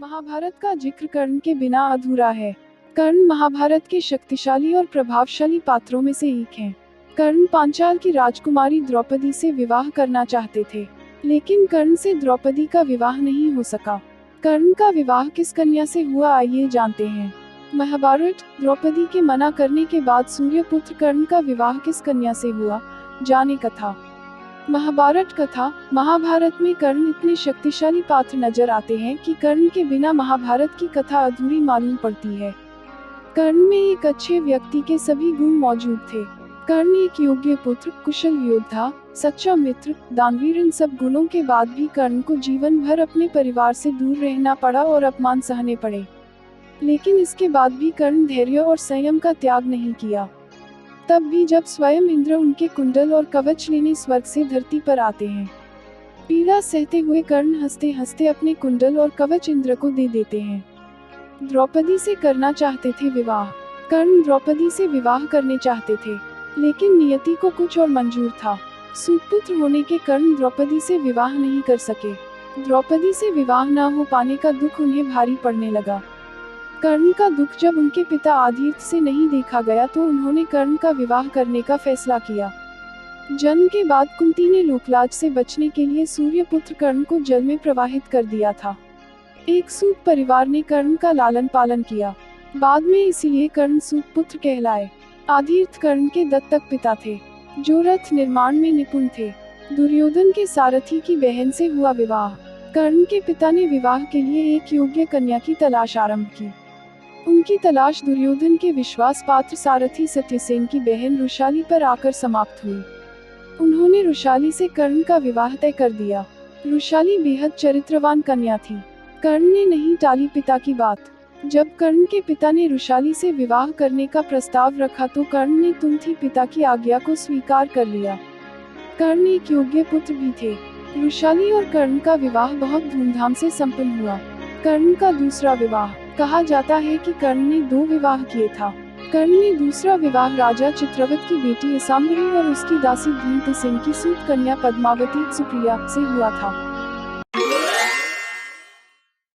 महाभारत का जिक्र कर्ण के बिना अधूरा है। कर्ण महाभारत के शक्तिशाली और प्रभावशाली पात्रों में से एक हैं। कर्ण पांचाल की राजकुमारी द्रौपदी से विवाह करना चाहते थे, लेकिन कर्ण से द्रौपदी का विवाह नहीं हो सका। कर्ण का विवाह किस कन्या से हुआ, आइए जानते हैं। महाभारत। द्रौपदी के मना करने के बाद सूर्यपुत्र कर्ण का विवाह किस कन्या से हुआ, जाने कथा। महाभारत कथा। महाभारत में कर्ण इतने शक्तिशाली पात्र नजर आते हैं कि कर्ण के बिना महाभारत की कथा अधूरी मालूम पड़ती है। कर्ण में एक अच्छे व्यक्ति के सभी गुण मौजूद थे। कर्ण एक योग्य पुत्र, कुशल योद्धा, सच्चा मित्र, दानवीर, इन सब गुणों के बाद भी कर्ण को जीवन भर अपने परिवार से दूर रहना पड़ा और अपमान सहने पड़े। लेकिन इसके बाद भी कर्ण धैर्य और संयम का त्याग नहीं किया। तब भी जब स्वयं इंद्र उनके कुंडल और कवच लेने स्वर्ग से धरती पर आते हैं, पीड़ा सहते हुए कर्ण हंसते हंसते अपने कुंडल और कवच इंद्र को दे देते हैं। द्रौपदी से करना चाहते थे विवाह। कर्ण द्रौपदी से विवाह करने चाहते थे, लेकिन नियति को कुछ और मंजूर था। सुपुत्र होने के कर्ण द्रौपदी से विवाह नहीं कर सके। द्रौपदी से विवाह न हो पाने का दुख उन्हें भारी पड़ने लगा। कर्ण का दुख जब उनके पिता आदित्य से नहीं देखा गया तो उन्होंने कर्ण का विवाह करने का फैसला किया। जन्म के बाद कुंती ने लोकलाज से बचने के लिए सूर्यपुत्र कर्ण को जल में प्रवाहित कर दिया था। एक सूत परिवार ने कर्ण का लालन पालन किया, बाद में इसीलिए कर्ण सूतपुत्र कहलाए। आदित्य कर्ण के दत्तक पिता थे, जो रथ निर्माण में निपुण थे। दुर्योधन के सारथी की बहन से हुआ विवाह। कर्ण के पिता ने विवाह के लिए एक योग्य कन्या की तलाश आरंभ की। उनकी तलाश दुर्योधन के विश्वास पात्र सारथी सत्यसेन की बहन रुशाली पर आकर समाप्त हुई। उन्होंने रुशाली से कर्ण का विवाह तय कर दिया। रुशाली बेहद चरित्रवान कन्या थी। कर्ण ने नहीं टाली पिता की बात। जब कर्ण के पिता ने रुशाली से विवाह करने का प्रस्ताव रखा तो कर्ण ने तुरंत ही पिता की आज्ञा को स्वीकार कर लिया। कर्ण एक योग्य पुत्र भी थे। रुशाली और कर्ण का विवाह बहुत धूमधाम से संपन्न हुआ। कर्ण का दूसरा विवाह। कहा जाता है कि कर्ण ने 2 विवाह किए था। कर्ण ने दूसरा विवाह राजा चित्रवत की बेटी इसाम्बरी और उसकी दासी धूमत सिंह की सूत कन्या पद्मावती सुप्रिया से हुआ था।